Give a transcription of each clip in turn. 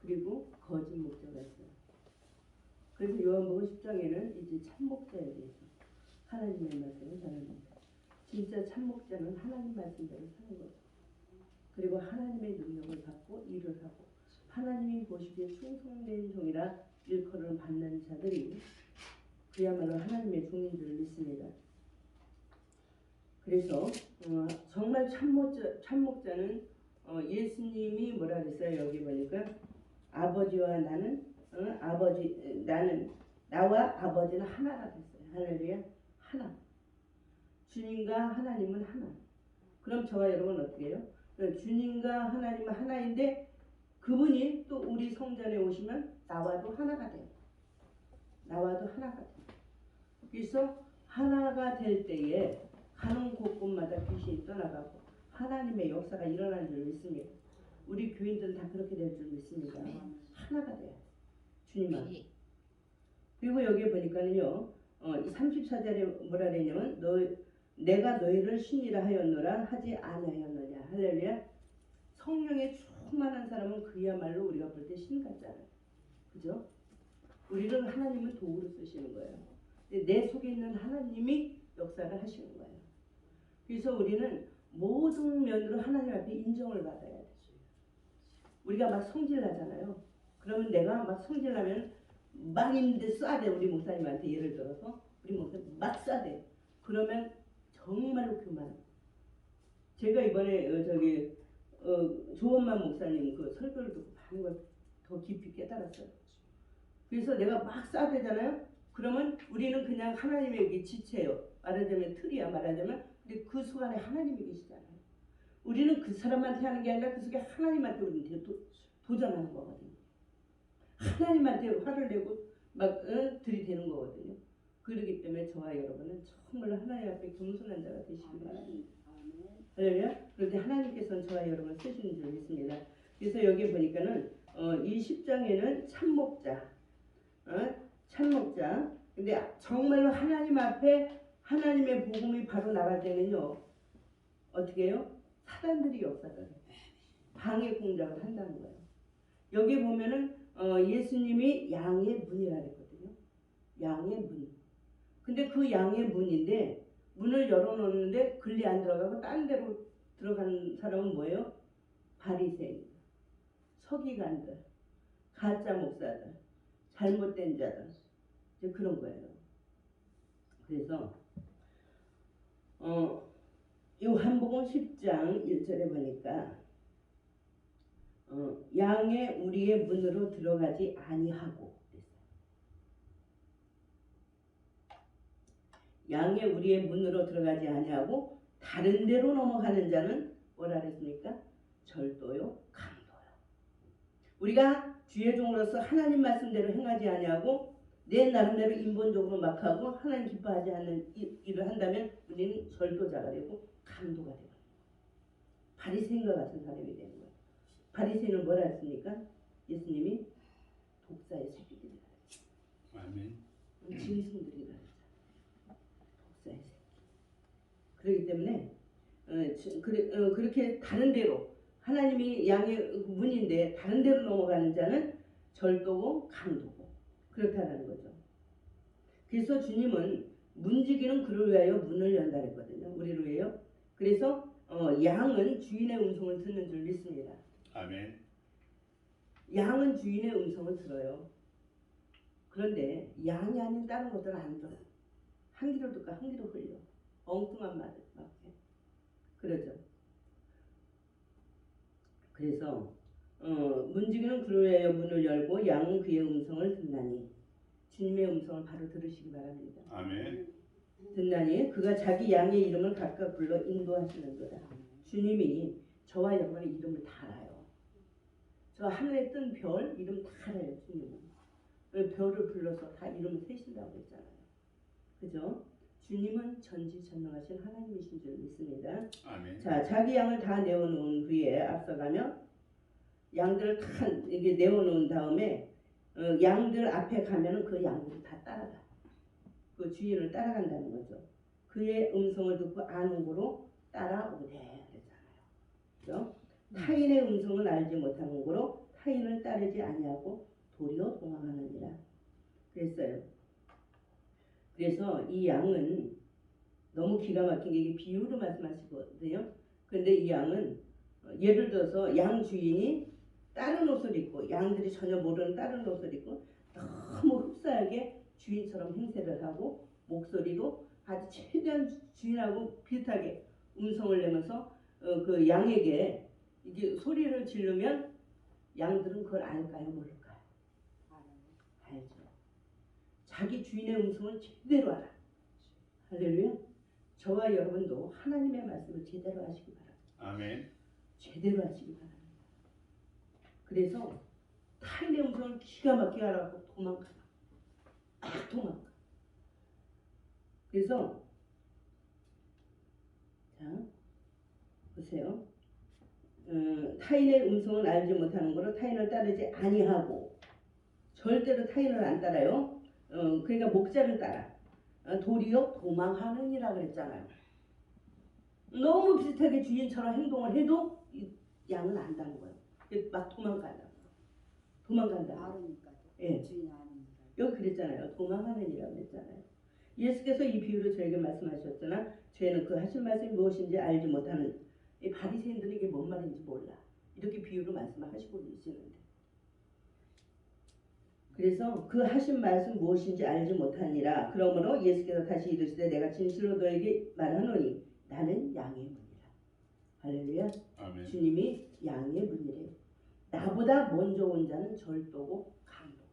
그리고 거짓 목자가 있어요. 그래서 요한복음 10장에는 이제 참목자에 대해서 하나님의 말씀을 전합니다. 진짜 참목자는 하나님 말씀대로 사는 거죠. 그리고 하나님의 능력을 받고 일을 하고 하나님이 보시기에 충성된 종이라 일컬음을 받는 자들이 그야말로 하나님의 종인 줄 믿습니다. 그래서 정말 참목자는 예수님이 뭐라 그랬어요? 여기 보니까 아버지와 나는 나와 아버지는 하나가 됐어요. 할렐루야. 하나. 주님과 하나님은 하나. 그럼 저와 여러분은 어떻게 해요? 주님과 하나님은 하나인데 그분이 또 우리 성전에 오시면 나와도 하나가 돼요. 나와도 하나가 돼요. 그래서 하나가 될 때에 가는 곳곳마다 귀신이 떠나가고 하나님의 역사가 일어나는 줄 믿습니다. 우리 교인들은 다 그렇게 될 줄 믿습니다. 하나가 돼요. 주님만. 그리고 여기에 보니까는요. 34절에 뭐라 그랬냐면 내가 너희를 신이라 하였노라 하지 아니하였느냐. 할렐루야. 성령에 충만한 사람은 그야말로 우리가 볼 때 신 같잖아요. 그죠? 우리를 하나님은 도구로 쓰시는 거예요. 내 속에 있는 하나님이 역사를 하시는 거예요. 그래서 우리는 모든 면으로 하나님 앞에 인정을 받아야 돼요. 우리가 막 성질나잖아요. 그러면 내가 막 성질나면 막 있는데 쏴대. 우리 목사님한테 예를 들어서 우리 목사님 막 쏴대. 그러면 정말로 그만. 제가 이번에 조원만 목사님 그 설교를 듣고 많은 걸 더 깊이 깨달았어요. 그래서 내가 막 쏴대잖아요. 그러면 우리는 그냥 하나님에게 지체요. 말하자면 틀이야. 말하자면 근데 그 속 안에 하나님이 계시잖아요. 우리는 그 사람한테 하는 게 아니라 그 속에 하나님한테 우리는 도전하는 거거든요. 하나님한테 화를 내고 막 들이대는 거거든요. 그렇기 때문에 저와 여러분은 정말 하나님 앞에 겸손한 자가 되시기 바랍니다. 할렐루야. 그런데 하나님께서는 저와 여러분을 쓰시는 줄 믿습니다. 그래서 여기 보니까는 이 10장에는 참목자, 참목자. 근데 정말로 하나님 앞에 하나님의 복음이 바로 나갈 때는요. 어떻게 해요? 사단들이 역사를 해요. 방해 공작을 한다는 거예요. 여기 보면은 예수님이 양의 문이라 그랬거든요. 양의 문. 근데 그 양의 문인데 문을 열어놓는데 글리 안 들어가고 딴 데로 들어가는 사람은 뭐예요? 바리새인, 서기관들, 가짜 목사들, 잘못된 자들, 이제 그런 거예요. 그래서 요한복음 10장 1절에 보니까 양의 우리의 문으로 들어가지 아니하고 양의 우리의 문으로 들어가지 아니하고 다른 데로 넘어가는 자는 뭐라 그랬습니까? 절도요, 강도요. 우리가 주의 종으로서 하나님 말씀대로 행하지 아니하고 내 나름대로 인본적으로 막 하고 하나님 기뻐하지 않는 일을 한다면 우리는 절도자가 되고 강도가 되고 바리새인과 같은 사람이 되는 거예요. 바리새인은 뭐라 했습니까? 예수님이 독사의 새끼들이라 했죠. 아멘. 짐승들이라 했죠. 독사의 새끼. 그렇기 때문에 그렇게 다른 데로 하나님이 양의 문인데 다른 데로 넘어가는 자는 절도고 강도고 그렇다는 거죠. 그래서 주님은 문지기는 그를 위하여 문을 연다 했거든요. 우리를 위하여. 그래서 양은 주인의 음성을 듣는 줄 믿습니다. 아멘. 양은 주인의 음성을 들어요. 그런데 양이 아닌 다른 것들은 안 들어요. 한 귀로 듣고 한 귀로 흘려. 엉뚱한 말을 막 해. 그러죠. 그래서 문지기는 그를 위하여 문을 열고 양은 그의 음성을 듣나니 주님의 음성을 바로 들으시기 바랍니다. 아멘. 듣나니 그가 자기 양의 이름을 각각 불러 인도하시는도다. 주님이 저와 여러분의 이름을 다 알아요. 저 하늘에 뜬 별 이름 다 알아요. 주님은. 별을 불러서 다 이름을 세신다고 했잖아요. 그죠? 주님은 전지전능하신 하나님이신 줄 믿습니다. 아멘. 자, 자기 양을 다 내어놓은 후에 앞서가며 양들을 다 이게 내어놓은 다음에 양들 앞에 가면은 그 양들이 다 따라가. 그 주인을 따라간다는 거죠. 그의 음성을 듣고 아는 고로 따라오되 그랬잖아요. 그죠? 타인의 음성을 알지 못하는 고로 타인을 따르지 아니하고 도리어 동행하느니라 그랬어요. 그래서 이 양은 너무 기가 막힌 게 이게 비유로 말씀하시거든요. 그런데 이 양은 예를 들어서 양 주인이 다른 옷을 입고 양들이 전혀 모르는 다른 옷을 입고 너무 흡사하게 주인처럼 행세를 하고 목소리도 아주 최대한 주인하고 비슷하게 음성을 내면서 그 양에게 이게 소리를 지르면 양들은 그걸 알까요 모를까요? 알죠. 자기 주인의 음성을 제대로 알아. 할렐루야. 저와 여러분도 하나님의 말씀을 제대로 하시기 바랍니다. 아멘. 제대로 하시기 바랍니다. 그래서 타인의 음성을 기가 막히게 알아갖고 도망가. 도망가. 그래서 자 보세요. 타인의 음성을 알지 못하는 거로 타인을 따르지 아니하고 절대로 타인을 안 따라요. 그러니까 목자를 따라. 도리어 도망하느니라 그랬잖아요. 너무 비슷하게 주인처럼 행동을 해도 이 양은 안다는 거예요. 막 도망간다. 알으니까. 예. 주인 아니니까. 여기 그랬잖아요. 도망하느니라 그랬잖아요. 예수께서 이 비유를 저에게 말씀하셨잖아. 죄는 그 하신 말씀이 무엇인지 알지 못하는 이 바리새인들은 이게 뭔 말인지 몰라. 이렇게 비유로 말씀하시고 계시는데. 그래서 그 하신 말씀 무엇인지 알지 못하니라. 그러므로 예수께서 다시 이르시되 내가 진실로 너에게 말하노니 나는 양의 문이라. 할렐루야. 아멘. 주님이 양의 문이래요. 나보다 먼저 온 자는 절도고 강도고.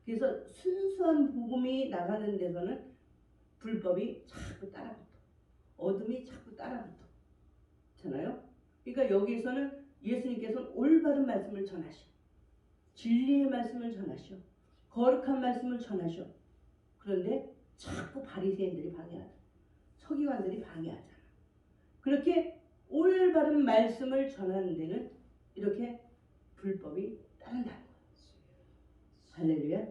그래서 순수한 복음이 나가는 데서는 불법이 자꾸 따라붙어. 어둠이 자꾸 따라붙어. 잖아요. 그러니까 여기에서는 예수님께서는 올바른 말씀을 전하셔. 진리의 말씀을 전하셔. 거룩한 말씀을 전하셔. 그런데 자꾸 바리새인들이 방해하잖아. 서기관들이 방해하잖아. 그렇게 올바른 말씀을 전하는 데는 이렇게 불법이 따른다는 거예요. 할렐루야.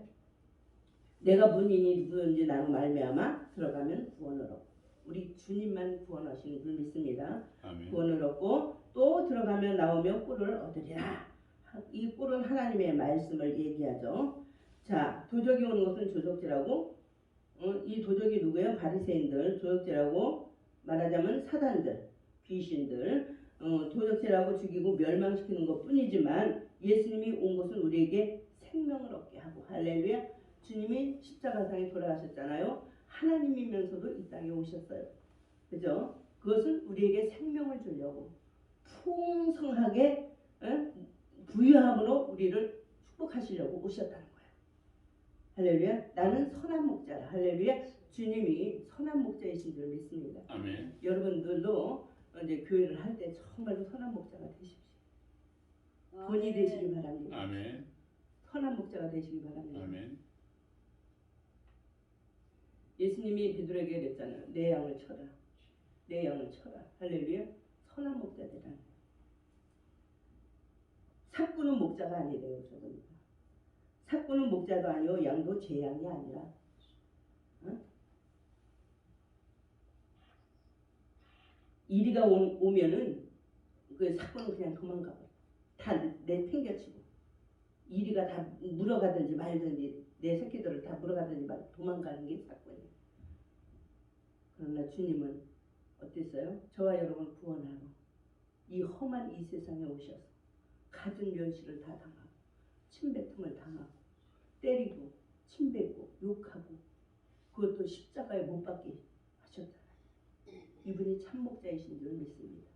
내가 문이니 누구든지 나로 말미암아 들어가면 구원을 얻고 우리 주님만 구원하시는 줄 믿습니다. 아멘. 구원을 얻고 또 들어가면 나오며 꿀을 얻으리라. 이 꿀은 하나님의 말씀을 얘기하죠. 자, 도적이 오는 것은 조적질하고 이 도적이 누구예요? 바리새인들. 조적질하고 말하자면 사단들, 귀신들 도적질하고 죽이고 멸망시키는 것뿐이지만 예수님이 온 것은 우리에게 생명을 얻게 하고 할렐루야. 주님이 십자가상에 돌아가셨잖아요. 하나님이면서도 이 땅에 오셨어요. 그죠? 그것은 우리에게 생명을 주려고 풍성하게 부유함으로 우리를 축복하시려고 오셨다는 거예요. 할렐루야. 나는 선한 목자라. 할렐루야. 주님이 선한 목자이신 줄 믿습니다. 아멘. 여러분들도 이제 교회를 할 때 정말로 선한 목자가 되십시오. 본이 되시기 바랍니다. 아멘. 선한 목자가 되시기 바랍니다. 아멘. 예수님이 베드로에게 그랬잖아요. 내 양을 쳐라. 내 양을 쳐라. 할렐루야. 선한 목자 되라. 삭구는 목자가 아니래요. 저겁니다. 삭구는 목자도 아니요 양도 제 양이 아니라. 이리가 오면은 그 삭구는 그냥 도망가 버려. 다 내팽겨치고 이리가 다 물어가든지 말든지 내 새끼들을 다 물어가든지 말 도망가는 게 삭구예요. 그러나 주님은 어땠어요? 저와 여러분 구원하러 이 험한 이 세상에 오셔서 갖은 멸시를 다 당하고 침뱉음을 당하고 때리고 침뱉고 욕하고 그것도 십자가에 못 박게 하셨잖아요. 이분이 참 목자이신 줄 믿습니다.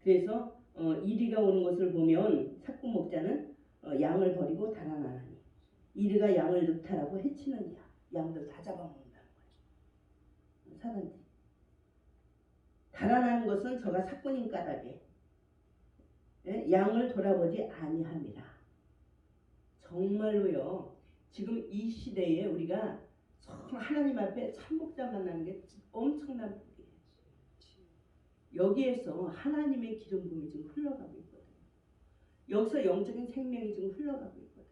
그래서 이리가 오는 것을 보면 삭구 목자는 양을 버리고 달아나니 이리가 양을 늑탈하고 해치는 양들 다 잡아먹는다는 거예요. 사단지. 달아나는 것은 저가 삭구님 까닭에 양을 돌아보지 아니함이라. 정말로요. 지금 이 시대에 우리가 하나님 앞에 참목자 만나는 게 엄청난 복이에요. 여기에서 하나님의 기름 부음이 지금 흘러가고 있거든요. 여기서 영적인 생명이 지금 흘러가고 있거든요.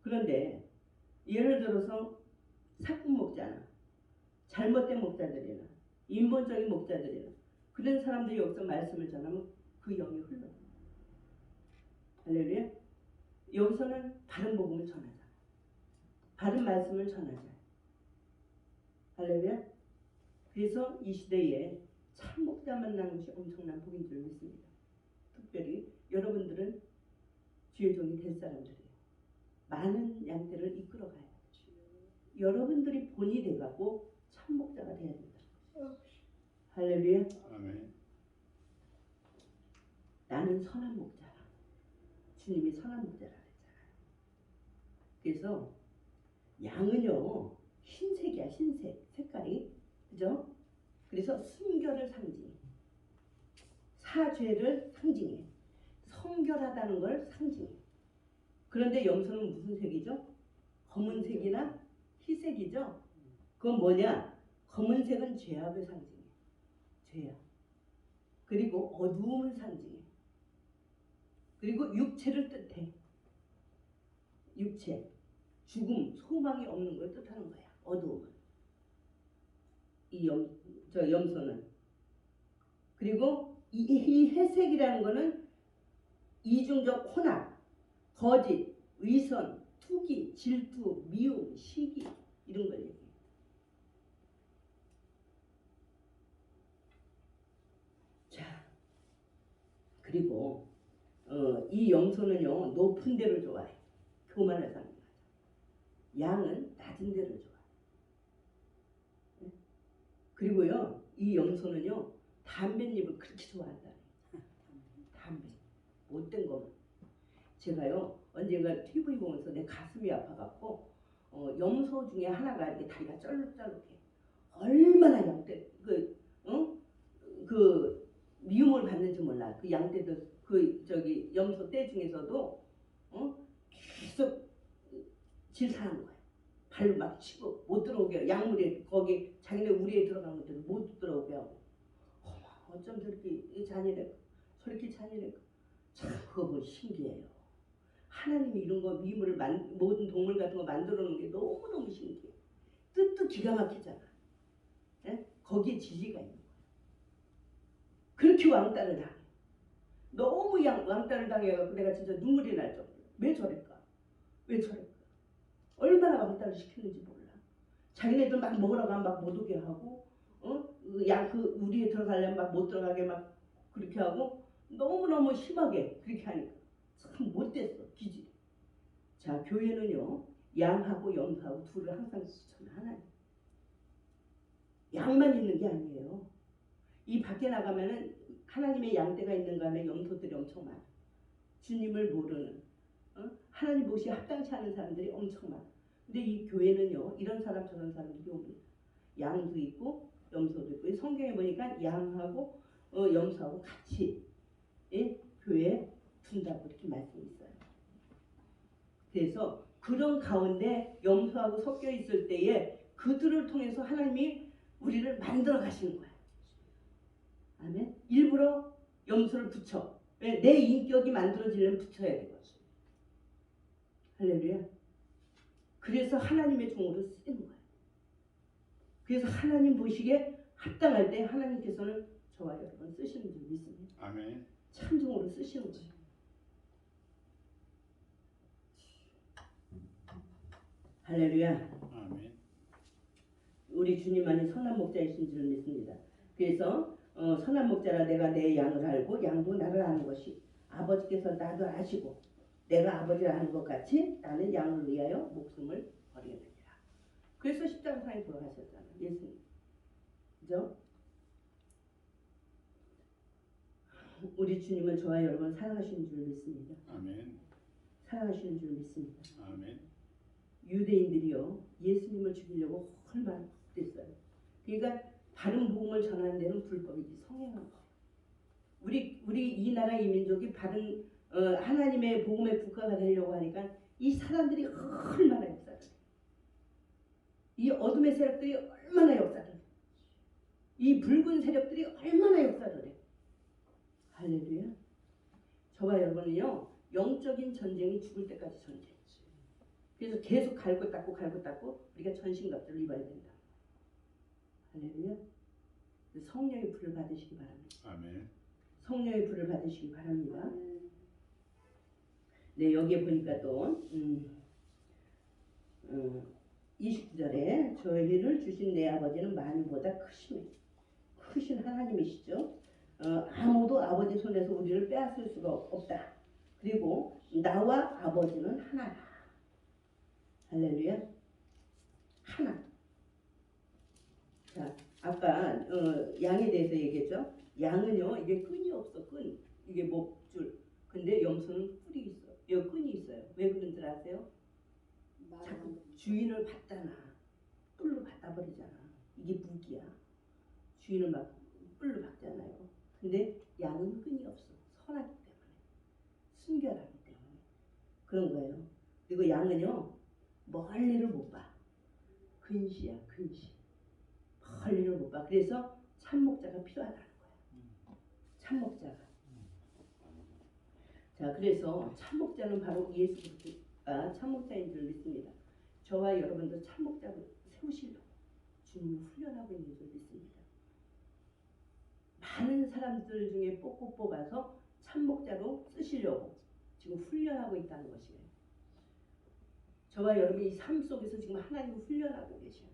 그런데 예를 들어서 사꾼 목자나 잘못된 목자들이나 인본적인 목자들이나 그런 사람들이 여기서 말씀을 전하면 그 영이 흘러. 할렐루야. 여기서는 바른 복음을 전하자. 바른 말씀을 전하자. 할렐루야. 그래서 이 시대에 참 목자 만나는 것이 엄청난 복인 줄 믿습니다. 특별히 여러분들은 주의 종이 될 사람들이에요. 많은 양떼를 이끌어가야 돼요. 여러분들이 본이 돼가고 참 목자가 돼야 된다. 할렐루야. 아멘. 나는 선한 목자라. 주님이 선한 목자라 그랬잖아요. 그래서 양은요 흰색이야. 흰색 색깔이. 그죠? 그래서 순결을 상징해. 사죄를 상징해. 성결하다는 걸 상징해. 그런데 염소는 무슨 색이죠? 검은색이나 희색이죠? 그건 뭐냐? 검은색은 죄악을 상징해. 죄악. 그리고 어두움을 상징해. 그리고 육체를 뜻해. 육체. 죽음, 소망이 없는 걸 뜻하는 거야. 어두움을. 이 염소는. 그리고 이 회색이라는 거는 이중적 혼합, 거짓, 위선, 투기, 질투, 미움, 시기 이런 걸 얘기해요. 자, 그리고 이 염소는요 높은 데를 좋아해. 교만을 상징하죠. 양은 낮은 데를 좋아해. 그리고요 이 염소는요 담뱃잎을 그렇게 좋아한다. 담배 못된 거만. 제가요 언젠가 TV 보면서 내 가슴이 아파갖고 염소 중에 하나가 이렇게 다리가 쩔룩쩔룩해. 얼마나 양떼 그 미움을 받는지 몰라. 그 양떼들 염소 떼 중에서도 계속 질타하는 거야. 발로 막 치고 못 들어오게 양물에 거기 자기네 우리에 들어간 것들 못 들어오게 하고. 어쩜 저렇게 잔인해. 저렇게 잔인해. 참 그거 보면 신기해요. 하나님이 이런 거 미물을 모든 동물 같은 거 만들어 놓은 게 너무너무 신기해. 뜻도 기가 막히잖아. 에? 거기에 지지가 있는 거야. 그렇게 왕따를 당해. 너무 왕따를 당해갖고 내가 진짜 눈물이 날 정도로. 왜 저럴까? 왜 저럴까? 얼마나 왕따를 시켰는지 몰라. 자기네들 막 먹으라고 하면 막 못 오게 하고 그 우리에 들어가려면 막 못 들어가게 막 그렇게 하고 너무너무 심하게 그렇게 하니까 참 못됐어. 기질이. 자, 교회는요 양하고 염소하고 둘을 항상 추천을 하나요. 양만 있는 게 아니에요. 이 밖에 나가면은 하나님의 양떼가 있는가 하면 염소들이 엄청 많아. 주님을 모르는 하나님 못이 합당치 않은 사람들이 엄청 많아. 근데 이 교회는요 이런 사람 저런 사람들이 옵니다. 양도 있고 염소도 있고 성경에 보니까 양하고 염소하고 같이 교회에 둔다고 이렇게 말씀이 있어요. 그래서 그런 가운데 염소하고 섞여 있을 때에 그들을 통해서 하나님이 우리를 만들어 가시는 거야. 아멘. 일부러 염소를 붙여. 왜? 내 인격이 만들어지려면 붙여야 되거든. 할렐루야. 그래서 하나님의 종으로 쓰는 거야. 그래서 하나님 보시기에 합당할 때 하나님께서는 저와 여러분 쓰시는 줄 믿습니다. 아멘. 참종으로 쓰시는 거예요. 할렐루야. 아멘. 우리 주님만이 선한 목자이신 줄 믿습니다. 그래서 선한 목자라 내가 내 양을 알고 양도 나를 아는 것이 아버지께서 나도 아시고 내가 아버지를 아는 것 같이 나는 양을 위하여 목숨을 버리느니라. 그래서 십자가상에 돌아가셨잖아요. 예수님. 그죠? 우리 주님은 저와 여러분 사랑하시는 줄 믿습니다. 아멘. 사랑하시는 줄 믿습니다. 아멘. 유대인들이요 예수님을 죽이려고 얼마나 그랬어요. 그러니까 바른 복음을 전하는 데는 불법이지 성행한 거예요. 우리 이 나라 이 민족이 바른 하나님의 복음의 국가가 되려고 하니까 이 사람들이 얼마나 역사를 해. 이 어둠의 세력들이 얼마나 역사를 해. 이 붉은 세력들이 얼마나 역사를 해. 할렐루야. 저와 여러분은요 영적인 전쟁이 죽을 때까지 전쟁이지. 그래서 계속 갈고 닦고 우리가 전신갑주를 입어야 된다. 할렐루야. 성령의 불을 받으시기 바랍니다. 아멘. 성령의 불을 받으시기 바랍니다. 아멘. 네, 여기에 보니까 또 29절에 저희를 주신 내 아버지는 만유보다 크신 하나님이시죠. 아무도 아버지 손에서 우리를 빼앗을 수가 없다. 그리고 나와 아버지는 하나다. 할렐루야. 하나. 자, 아까 양에 대해서 얘기했죠. 양은요, 이게 끈이 없어. 끈. 이게 목줄. 근데 염소는 뿔이 있어. 여기 끈이 있어요. 왜 그런 줄 아세요? 자꾸 주인을 받잖아. 뿔로 받아버리잖아. 이게 무기야. 주인을 막 뿔로 받잖아요. 근데 양은 끈이 없어. 선하기 때문에. 순결하기 때문에. 그런 거예요. 그리고 양은요, 멀리를 못 봐. 근시야, 근시. 멀리를 못 봐. 그래서 참목자가 필요하다는 거야. 참목자가. 자, 그래서 참목자는 바로 예수 그리스도가 참목자인 줄 믿습니다. 저와 여러분도 참목자로 세우시려고 주님이 훈련하고 있는 줄 믿습니다. 많은 사람들 중에 뽑아서 참목자로 쓰시려고 지금 훈련하고 있다는 것이에요. 저와 여러분이 이 삶 속에서 지금 하나님을 훈련하고 계셔요.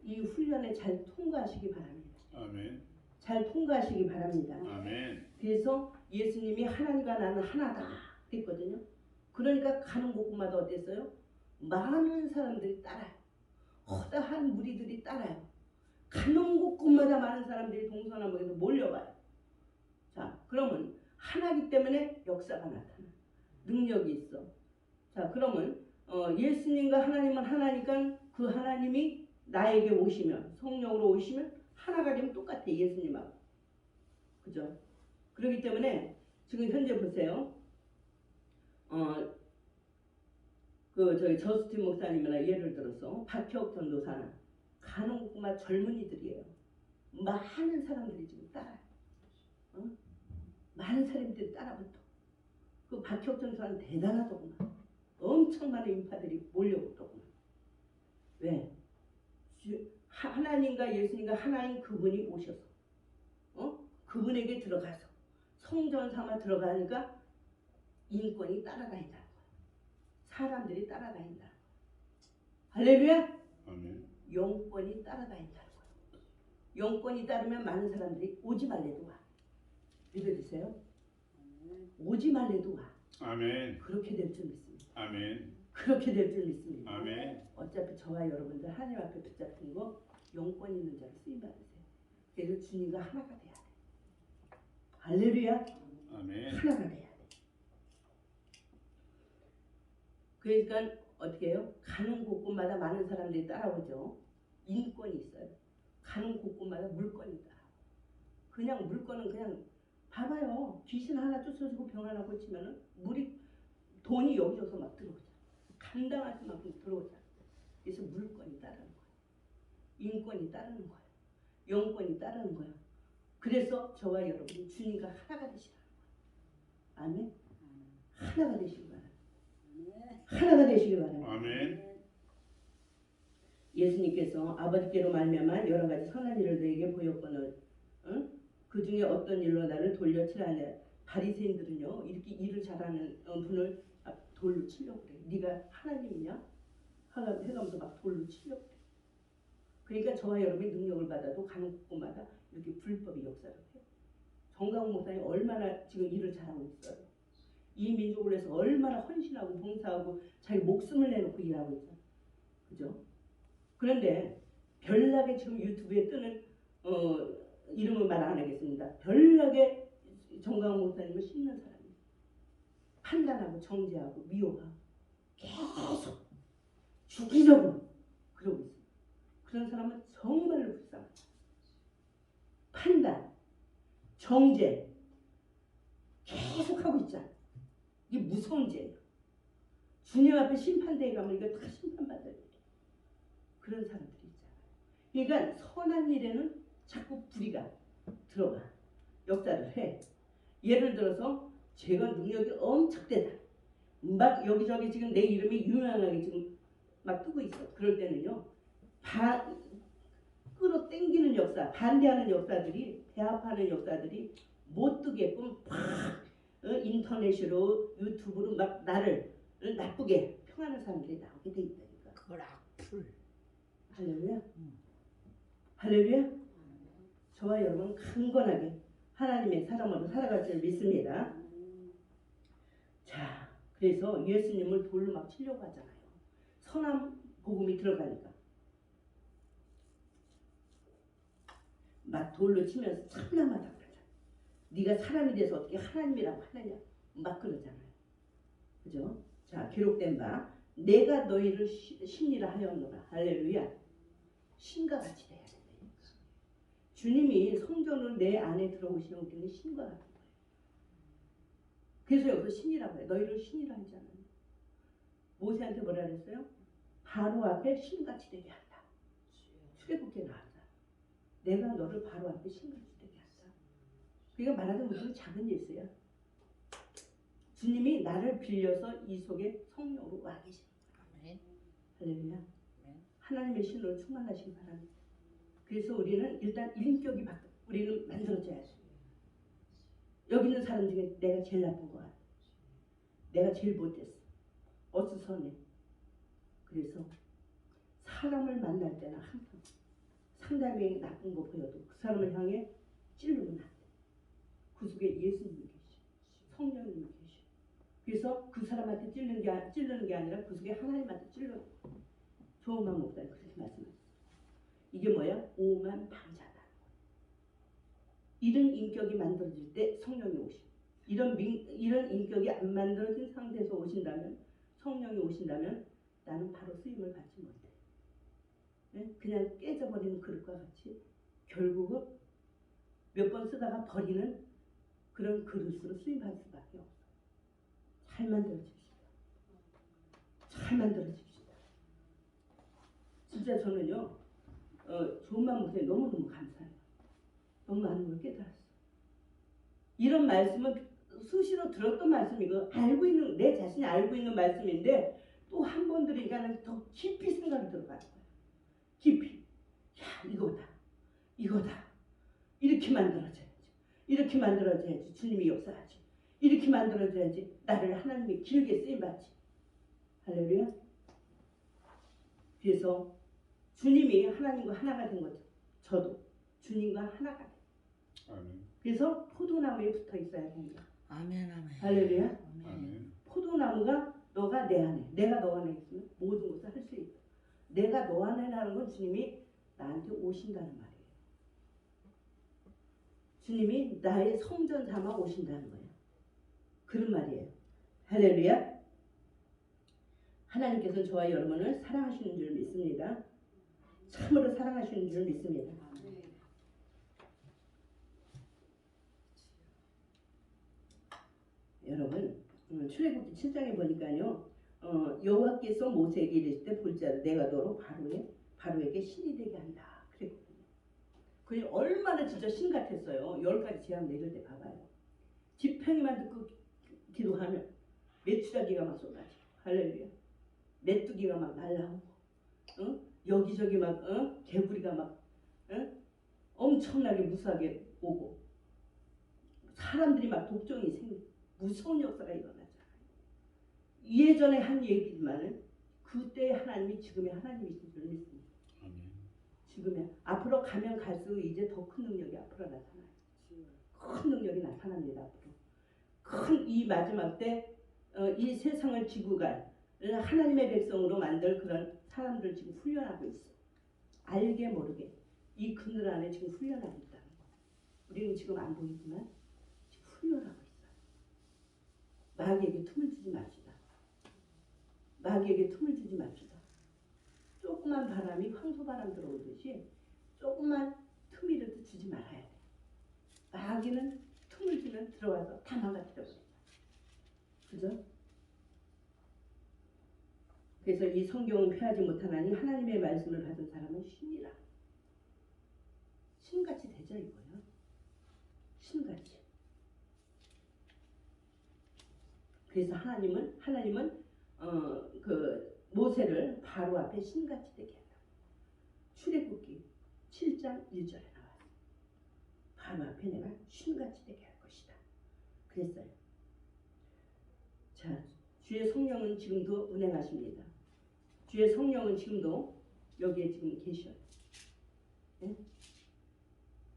이 훈련에 잘 통과하시기 바랍니다. 아멘. 잘 통과하시기 바랍니다. 아멘. 그래서 예수님이 하나님과 나는 하나다 그랬거든요. 그러니까 가는 곳마다 어땠어요? 많은 사람들이 따라요. 허다한 무리들이 따라요. 가는 곳마다 많은 사람들이 동서남북에서 몰려와요. 자, 그러면 하나기 때문에 역사가 나타나. 능력이 있어. 자, 그러면 예수님과 하나님은 하나니까 그 하나님이 나에게 오시면, 성령으로 오시면 하나가 되면 똑같아. 예수님하고. 그죠? 그렇기 때문에 지금 현재 보세요. 저희 저스틴 목사님이나 예를 들어서 박혁 전도사는 가는 곳마다 젊은이들이에요. 많은 사람들이 지금 따라요. 많은 사람들이 따라붙어. 그 박혁 전도사는 대단하더구만. 엄청 많은 인파들이 몰려오더구만. 왜? 하나님과 예수님과 하나인 그분이 오셔서 그분에게 들어가서 성전 삼아 들어가니까 인권이 따라다닌다는 거예요. 사람들이 따라다닌다는 거예요. 할렐루야. 아멘. 영권이 따라다닌다는 거예요. 영권이 따르면 많은 사람들이 오지 말래도 와. 믿어주세요. 오지 말래도 와. 아멘. 그렇게 될 줄 믿습니다. 아멘. 그렇게 될 줄 믿습니다. 아멘. 어차피 저와 여러분들 하나님 앞에 붙잡힌 거 영권 있는 자로 쓰임 받으세요. 그래서 주님과 하나가 돼야 돼. 할렐루야. 아멘. 하나가 돼야 돼. 그러니까 어떻게 해요? 가는 곳곳마다 많은 사람들이 따라오죠. 인권이 있어요. 가는 곳곳마다 물건이 따라오고. 그냥 물건은 그냥 봐봐요. 귀신 하나 쫓아주고 병 하나 고치면은 돈이 여기저기서 막 들어오잖아. 감당할 수만큼 들어오잖아. 그래서 물건이 따르는 거예요. 인권이 따르는 거예요. 영권이 따르는 거예요. 그래서 저와 여러분이 주님과 하나가 되시라는 거예요. 아멘. 하나가 되시기 바랍니다. 하나가 되시기 바랍니다. 아멘. 예수님께서 아버지께로 말미암아 여러 가지 선한 일을 너에게 보였거늘 그 중에 어떤 일로 나를 돌려 치라냐. 바리새인들은요 이렇게 일을 잘하는 분을 돌로 치려고 그래. 네가 하나님이냐? 해가면서 막 돌로 치려고 그래. 그러니까 저와 여러분이 능력을 받아도 가는 곳마다 이렇게 불법의 역사를 해요. 정강훈 목사님 얼마나 지금 일을 잘하고 있어요. 이 민족을 위해서 얼마나 헌신하고 봉사하고 자기 목숨을 내놓고 일하고 있잖아요. 그죠? 그런데 별나게 지금 유튜브에 뜨는 이름을 말 안 하겠습니다. 별나게 정강훈 목사님을 씹는 사람이에요. 판단하고 정죄하고 미워하고 계속 주기적으로 그러고 있어요. 그런 사람은 정말로 불쌍하다. 판단, 정죄 계속 하고 있잖아. 이게 무서운 죄예요. 주님 앞에 심판대에 가면 이거 다 심판받아야 돼. 그런 사람들이 있잖아요. 그러니까 선한 일에는 자꾸 불의가 들어가. 역사를 해. 예를 들어서 제가 능력이 엄청 되다. 막 여기저기 지금 내 이름이 유명하게 지금 막 뜨고 있어. 그럴 때는요. 끌어당기는 역사, 반대하는 역사들이, 배합하는 역사들이 못 뜨게끔 팍 인터넷으로 유튜브로 막 나를 나쁘게 평하는 사람들이 나오게 돼 있다니까. 그걸 악플. 할렐루야. 할렐루야. 저와 여러분 강건하게 하나님의 사람으로 살아갈 줄 믿습니다. 자, 그래서 예수님을 돌로 막 치려고 하잖아요. 선한 복음이 들어가니까 막 돌로 치면서 참나마다 그러잖아. 네가 사람이 돼서 어떻게 하나님이라고 하느냐 막 그러잖아요. 그죠? 자, 기록된 바 내가 너희를 신이라 하였노라. 할렐루야. 신과 같이 돼야 된다. 주님이 성전으로 내 안에 들어오시는 우리는 신과 같은 거예요. 그래서 여기서 신이라고 해요. 너희를 신이라 하잖아요. 모세한테 뭐라 그랬어요? 바로 앞에 신같이 되게 한다. 출애굽기에 나왔다. 내가 너를 바로 앞에 신같이 되게 한다. 그러니까 말하자면 무슨 작은 예수야. 주님이 나를 빌려서 이 속에 성령으로 와 계십니다. 할렐루야. 하나님의 신으로 충만하시기 바랍니다. 그래서 우리는 일단 인격이 바뀌어. 우리는 만들어져야지. 여기 있는 사람 중에 내가 제일 나쁜 거 같아. 내가 제일 못됐어. 어수선해. 그래서 사람을 만날 때는 항상 상대방이 나쁜 거 보여도 그 사람을 향해 찌르면 안 돼. 그 속에 예수님이 계시, 성령님이 계시. 그래서 그 사람한테 찌르는 게 아니라 그 속에 하나님한테 찔러. 조은만 목사님 그렇게 말씀하셨어요. 이게 뭐야? 오만방자다. 이런 인격이 만들어질 때 성령이 오십. 이런 인격이 안 만들어진 상태에서 오신다면, 성령이 오신다면 나는 바로 쓰임을 받지 못해. 네? 그냥 깨져버리는 그릇과 같이 결국은 몇 번 쓰다가 버리는 그런 그릇으로 쓰임받을 수밖에 없어. 잘 만들어집시다. 잘 만들어집시다. 진짜 저는요, 좋은 목사님 너무너무 감사해요. 너무 많은 걸 깨달았어. 이런 말씀은 수시로 들었던 말씀이고 알고 있는, 내 자신이 알고 있는 말씀인데 또 한 번 들으니까 더 깊이 생각이 들어가는 거야. 깊이. 야, 이거다. 이렇게 만들어져야지. 이렇게 만들어져야지 주님이 역사하지. 이렇게 만들어져야지 나를 하나님이 길게 쓰임받지. 할렐루야. 그래서 주님이 하나님과 하나가 된 거죠. 저도 주님과 하나가 돼. 아멘. 그래서 포도나무에 붙어 있어야 됩니다. 아멘 아멘. 할렐루야. 아멘. 포도나무가 너가 내 안에, 내가 너 안에 있으면 모든 것을 할 수 있다. 내가 너 안에 라는 건 주님이 나한테 오신다는 말이에요. 주님이 나의 성전 삼아 오신다는 거예요. 그런 말이에요. 할렐루야. 하나님께서는 저와 여러분을 사랑하시는 줄 믿습니다. 참으로 사랑하시는 줄 믿습니다. 여러분, 출애굽기 7장에 보니까요, 여호와께서 모세에게 이르실 때 볼지어다 내가 너로 바로에게 신이 되게 한다. 그랬거든요. 그게 얼마나 진짜 신 같았어요. 10가지 재앙 내릴 때 봐봐요. 지팡이만 듣고 기도하면 메추라기가 막 쏟아지고, 할렐루야. 메뚜기가 막 날라오고, 여기저기 막 개구리가 막 엄청나게 무수하게 오고, 사람들이 막 독종이 생기고 무서운 역사가 일어나잖아요. 예전에 한 얘기지만은 그때 하나님이 지금의 하나님이신 줄 믿습니다. 아멘. 지금의 앞으로 가면 갈수록 이제 더 큰 능력이 앞으로 나타나요. 큰 능력이 나타납니다. 앞으로 큰 이 마지막 때 이 세상을 지고 갈 하나님의 백성으로 만들 그런 사람들 지금 훈련하고 있어. 알게 모르게 이 그늘 안에 지금 훈련하고 있다는 거. 우리는 지금 안 보이지만 지금 훈련하고 있어요. 마귀에게 틈을 주지 맙시다. 마귀에게 틈을 주지 맙시다. 조그만 바람이 황소바람 들어오듯이 조그만 틈이라도 주지 말아야 돼. 마귀는 틈을 주면 들어와서 다 망가뜨려버린다. 그죠? 그래서 이 성경은 폐하지 못하나니 하나님의 말씀을 받은 사람은 신이라. 신같이 되죠 이거요. 신같이. 그래서 하나님은 그 모세를 바로 앞에 신같이 되게 한다. 출애굽기 7장 1절에 나와요. 밤 앞에 내가 쉰같이 되게 할 것이다. 그랬어요. 자, 주의 성령은 지금도 운행하십니다. 주의 성령은 지금도 여기에 지금 계셔요. 네?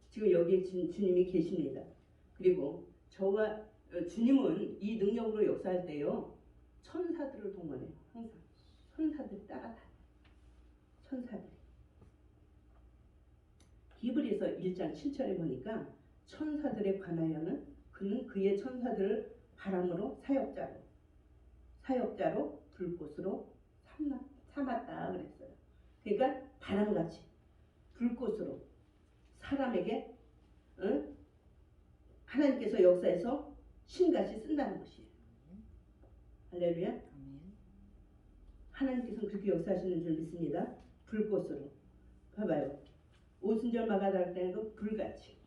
지금 여기에 주님이 계십니다. 그리고 저와 주님은 이 능력으로 역사할 때요, 천사들을 동원해요. 항상 천사들이 따라다녀요. 천사들이. 히브리서 1장 7절에 보니까 천사들에 관하여는 그는 그의 천사들을 바람으로 사역자로 불꽃으로 삼았다 그랬어요. 그러니까 바람같이 불꽃으로 사람에게 하나님께서 역사에서 신같이 쓴다는 것이에요. 할렐루야. 하나님께서는 그렇게 역사하시는 줄 믿습니다. 불꽃으로. 봐봐요. 오순절 마가다락 때는 불같이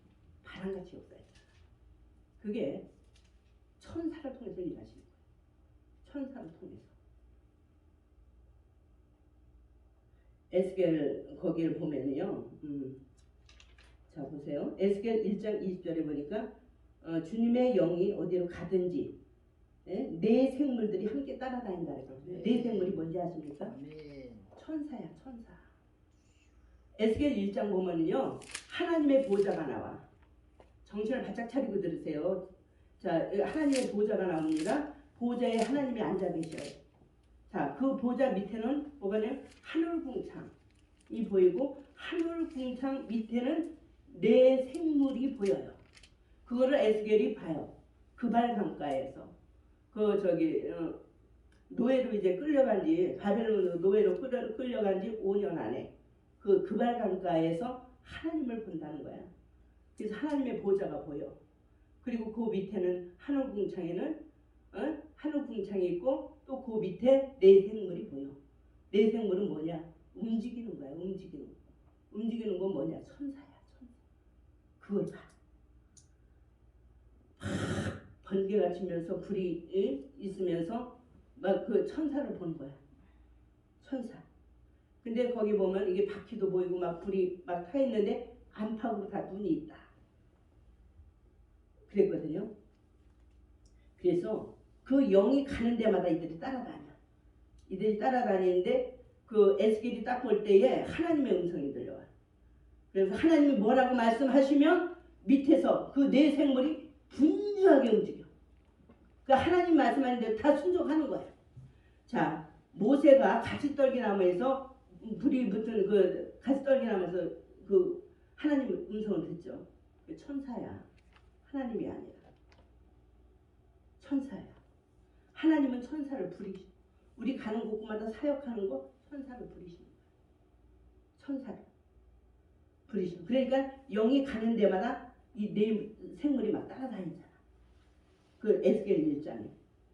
바람같이 역사했잖아. 그게 천사를 통해서 일하시는 거예요. 천사를 통해서. 에스겔 거기를 보면요. 자 보세요. 에스겔 1장 20절에 보니까 주님의 영이 어디로 가든지 네 생물들이 함께 따라다닌다. 네 생물이 뭔지 아십니까? 천사야, 천사. 에스겔 1장 보면은요, 하나님의 보좌가 나와. 정신을 바짝 차리고 들으세요. 자, 하나님의 보좌가 나옵니다. 보좌에 하나님이 앉아 계셔요. 자, 그 보좌 밑에는 뭐가냐면 하늘궁창이 보이고, 하늘궁창 밑에는 네 생물이 보여요. 그거를 에스겔이 봐요. 그발 강가에서. 노예로 이제 끌려간지, 바벨론 노예로 끌려간지 5년 안에 그발 강가에서 하나님을 본다는 거야. 그래서 하나님의 보좌가 보여. 그리고 그 밑에는 하늘궁창에는 하늘궁창이 있고 또 그 밑에 네 생물이 보여. 네 생물은 뭐냐? 움직이는 거야. 움직이는 건 뭐냐? 천사야. 천사. 그걸 봐. 번개가 치면서 불이 있으면서 막 그 천사를 본 거야. 천사. 근데 거기 보면 이게 바퀴도 보이고 막 불이 막 타 있는데 안팎으로 다 눈이 있다. 그랬거든요. 그래서 그 영이 가는 데마다 이들이 따라다녀. 이들이 따라다니는데 그 에스겔이 딱 볼 때에 하나님의 음성이 들려와. 그래서 하나님이 뭐라고 말씀하시면 밑에서 그 네 생물이 분주하게 움직여. 그 하나님 말씀하는데 다 순종하는 거예요. 자, 모세가 가시떨기나무에서 불이 붙은 그 가시떨기나무에서 그 하나님 음성을 듣죠. 천사야. 하나님이 아니라 천사야. 하나님은 천사를 부리시. 우리 가는 곳마다 사역하는 거 천사를 부리시는 거예요. 천사를 부리시는. 그러니까 영이 가는 데마다 이 네 생물이 막 따라다니잖아. 그 에스겔 1장에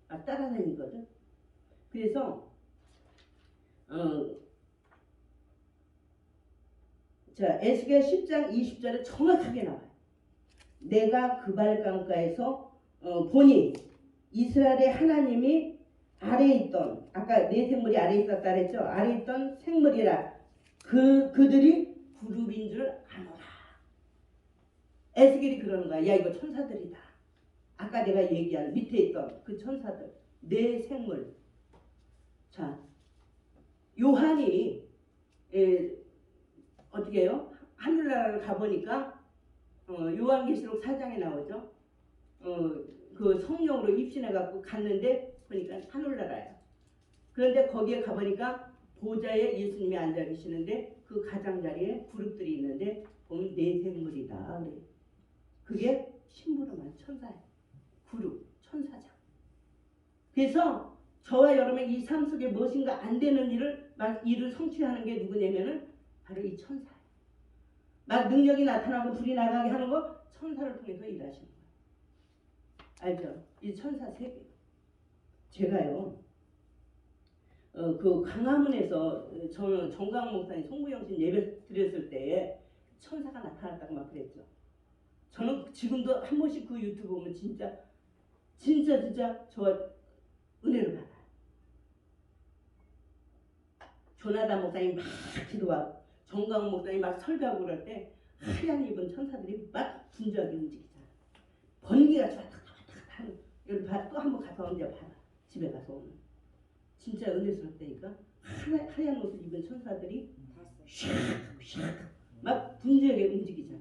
막 따라다니거든. 그래서 자 에스겔 10장 20절에 정확하게 나와요. 내가 그발 강가에서 보니 이스라엘의 하나님이 아래에 있던 아까 네 생물이 아래에 있었다 그랬죠. 아래에 있던 생물이라 그들이 그룹인 줄 아노라. 에스겔이 그러는 거야. 야 이거 천사들이다. 아까 내가 얘기한 밑에 있던 그 천사들 네 생물. 자 요한이 어떻게 해요? 하늘나라를 가보니까 요한계시록 4장에 나오죠. 그 성령으로 입신해갖고 갔는데 보니까 하늘나라야. 그런데 거기에 가보니까 보좌에 예수님이 앉아 계시는데 그 가장자리에 그룹들이 있는데 보면 네 생물이다. 그게 심부름한 천사예요. 그룹, 천사장. 그래서 저와 여러분의 이 삶 속에 무엇인가 안 되는 일을 성취하는 게 누구냐면은 바로 이 천사예요. 막 능력이 나타나고 불이 나가게 하는 거 천사를 통해서 일하시는 거예요. 알죠? 이 천사 세계. 제가요. 그 광화문에서 저는 정강 목사님 송구영신 예배 드렸을 때에 천사가 나타났다고 막 그랬죠. 저는 지금도 한 번씩 그 유튜브 보면 진짜 저 은혜를 받아요. 조나단 목사님 막 기도하고 정강 목사님 막 설교하고 그럴 때 하얀 입은 천사들이 막 분주하게 움직이잖아. 번개가 왔다 갔다 하는. 여기 또 한번 갔다 오는데 봐봐. 집에 가서 오늘. 진짜 은혜스럽다니까. 하얀 옷을 입은 천사들이 샥샥 막 분주하게 움직이잖아.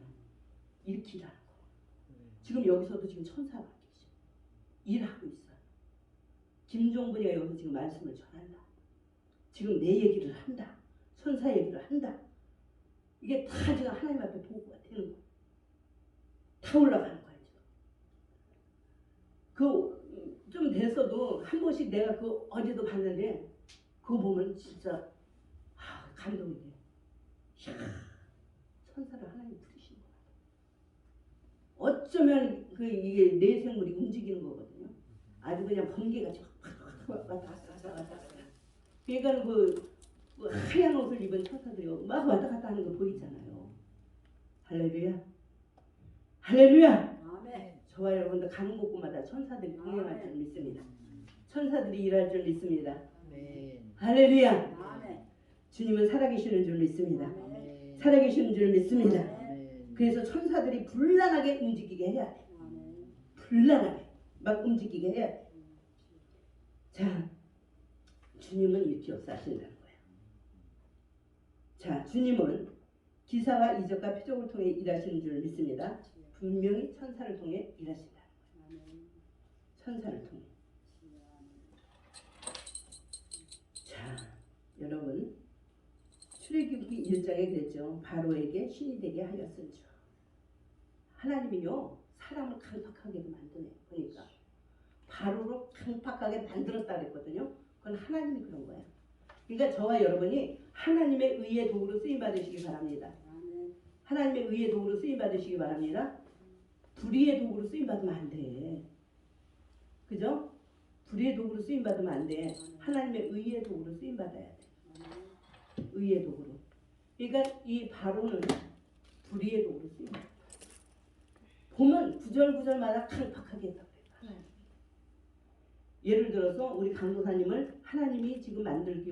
일으키라는 거. 지금 여기서도 지금 천사가 계셔. 일하고 있어. 김종분이가 여기서 지금 말씀을 전한다. 지금 내 얘기를 한다. 천사 얘기를 한다. 이게 다 지금 하나님 앞에 보고가 되는 거야. 다 올라가는 거야 지금. 그 좀 됐어도 한 번씩 내가 그 어제도 봤는데 그거 보면 진짜 감동이 돼. 천사를 하나님 부르시는 거야. 어쩌면 이게 내 생물이 움직이는 거거든요. 아주 그냥 번개같이 왔다 갔다. 그러니까 그 하얀 옷을 입은 천사들이 막 왔다 갔다 하는 거 보이잖아요. 할렐루야. 할렐루야. 아멘. 저와 여러분들 가는 곳곳마다 천사들이 동행할 줄 믿습니다. 천사들이 일할 줄 믿습니다. 할렐루야. 아멘. 주님은 살아계시는 줄 믿습니다. 아멘. 살아계시는 줄 믿습니다. 아멘. 그래서 천사들이 불란하게 움직이게 해야 돼. 아멘. 불란하게 막 움직이게 해야 돼. 자, 주님은 이렇게 역사하신다는 거예요. 자, 주님은 기사와 이적과 표적을 통해 일하시는 줄 믿습니다. 분명히 천사를 통해 일하신다. 천사를 통해. 자, 여러분 출애굽기 1장에 그랬죠. 바로에게 신이 되게 하였은즉. 하나님이요 사람을 강팍하게도 만드네요. 그러니까 바로로 강팍하게 만들었다 그랬거든요. 그건 하나님이 그런 거야. 그러니까 저와 여러분이 하나님의 의의 도구로 쓰임 받으시기 바랍니다. 하나님의 의의 도구로 쓰임 받으시기 바랍니다. 불의의 도구로 쓰임 받으면 안 돼. 그죠? 불의의 도구로 쓰임 받으면 안 돼. 하나님의 의의 도구로 쓰임 받아야 돼. 의의 도구로. 그러니까 이 바로는 불의의 도구로 쓰임 받아. 보면 구절구절마다 강팍하게 했다고 그래요. 예를 들어서 우리 강도사님을 하나님이 지금 만들기